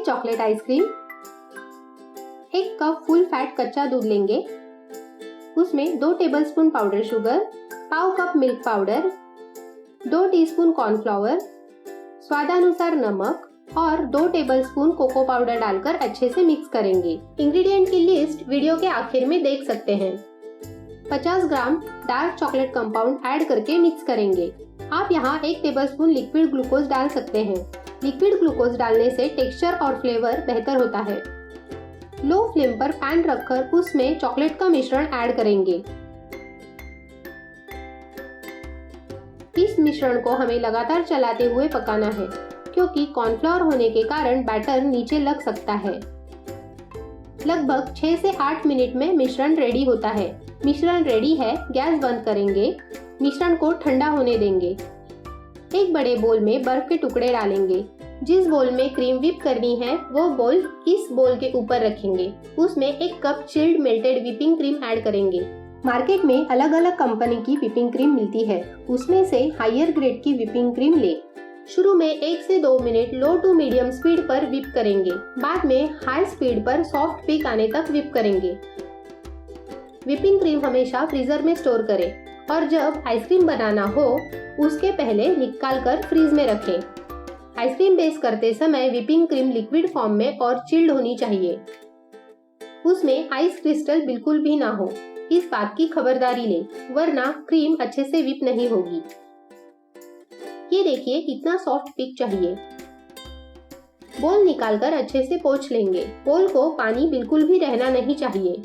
Chocolate ice cream. 1 cup full fat कच्चा दूध लेंगे, उसमें 2 टेबलस्पून पाउडर शुगर, पाव cup milk powder, 2 teaspoon cornflour, स्वादानुसार नमक और 2 टेबलस्पून कोको पाउडर डालकर अच्छे से मिक्स करेंगे। इंग्रेडिएंट की लिस्ट वीडियो के आखिर में देख सकते हैं। 50 ग्राम डार्क चॉकलेट कंपाउंड ऐड करके मिक्स करेंगे। आप यहाँ 1 टेबलस्पून लिक्विड ग्लूकोज डाल सकते हैं। लिक्विड ग्लूकोज डालने से टेक्सचर और फ्लेवर बेहतर होता है। लो फ्लेम पर पैन रखकर उसमें चॉकलेट का मिश्रण ऐड करेंगे। इस मिश्रण को हमें लगातार चलाते हुए पकाना है, क्योंकि कॉर्नफ्लोर होने के कारण बैटर नीचे लग सकता है। लगभग 6 से 8 मिनट में मिश्रण रेडी होता है। मिश्रण रेडी है, गैस बंद करेंगे। मिश्रण को ठंडा होने देंगे। एक बड़े बोल में बर्फ के टुकड़े डालेंगे। जिस बोल में क्रीम व्हिप करनी है वो बोल इस बोल के ऊपर रखेंगे। उसमें 1 cup chilled melted whipping cream add करेंगे। मार्केट में अलग अलग कंपनी की व्हिपिंग क्रीम मिलती है, उसमें से हायर ग्रेड की व्हिपिंग क्रीम ले। शुरू में 1 से 2 minute low to medium speed पर व्हिप करेंगे। बाद में हाई स्पीड पर सॉफ्ट पीक आने तक व्हिप करेंगे। व्हिपिंग क्रीम हमेशा फ्रीजर में स्टोर करें और जब आइसक्रीम बनाना हो उसके पहले निकाल कर फ्रीज में रखें। आइसक्रीम बेस करते समय व्हिपिंग क्रीम लिक्विड फॉर्म में और चिल्ड होनी चाहिए। उसमें आइस क्रिस्टल बिल्कुल भी ना हो, इस बात की खबरदारी लें, वरना क्रीम अच्छे से व्हिप नहीं होगी। ये देखिए कितना सॉफ्ट पीक चाहिए। बोल निकालकर अच्छे से पोंछ लेंगे। बोल को पानी बिल्कुल भी रहना नहीं चाहिए।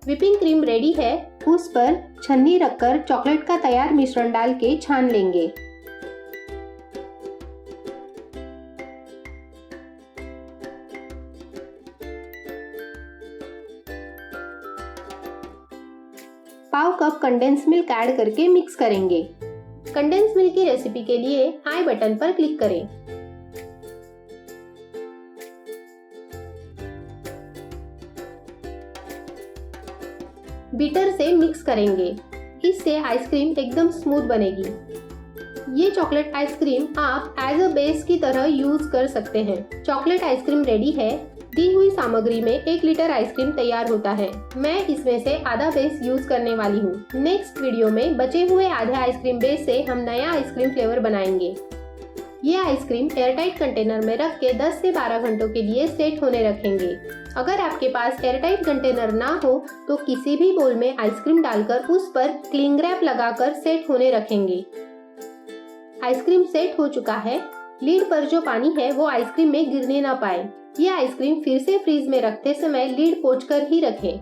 व्हिपिंग क्रीम रेडी है, उस पर छन्नी रखकर चॉकलेट का तैयार मिश्रण डाल के छान लेंगे। पाव कप कंडेंस मिल्क ऐड करके मिक्स करेंगे। कंडेंस मिल्क की रेसिपी के लिए आई बटन पर क्लिक करें। बीटर से मिक्स करेंगे, इससे आइसक्रीम एकदम स्मूथ बनेगी। ये चॉकलेट आइसक्रीम आप एज अ बेस की तरह यूज कर सकते हैं। चॉकलेट आइसक्रीम रेडी है। दी हुई सामग्री में 1 लीटर आइसक्रीम तैयार होता है। मैं इसमें से आधा बेस यूज करने वाली हूँ। नेक्स्ट वीडियो में बचे हुए आधे आइसक्रीम बेस से हम नया आइसक्रीम फ्लेवर बनाएंगे। ये आइसक्रीम एयरटाइट कंटेनर में रख के 10 से 12 घंटों के लिए सेट होने रखेंगे। अगर आपके पास एयरटाइट कंटेनर ना हो तो किसी भी बोल में आइसक्रीम डालकर उस पर क्लिंग रैप लगाकर सेट होने रखेंगे। आइसक्रीम सेट हो चुका है। लीड पर जो पानी है वो आइसक्रीम में गिरने ना पाए। ये आइसक्रीम फिर से फ्रीज में रखते समय लीड पोंछकर ही रखें।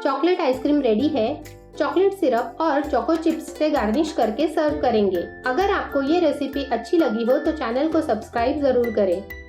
चॉकलेट आइसक्रीम रेडी है। चॉकलेट सिरप और चोको चिप्स से गार्निश करके सर्व करेंगे। अगर आपको ये रेसिपी अच्छी लगी हो तो चैनल को सब्सक्राइब जरूर करें।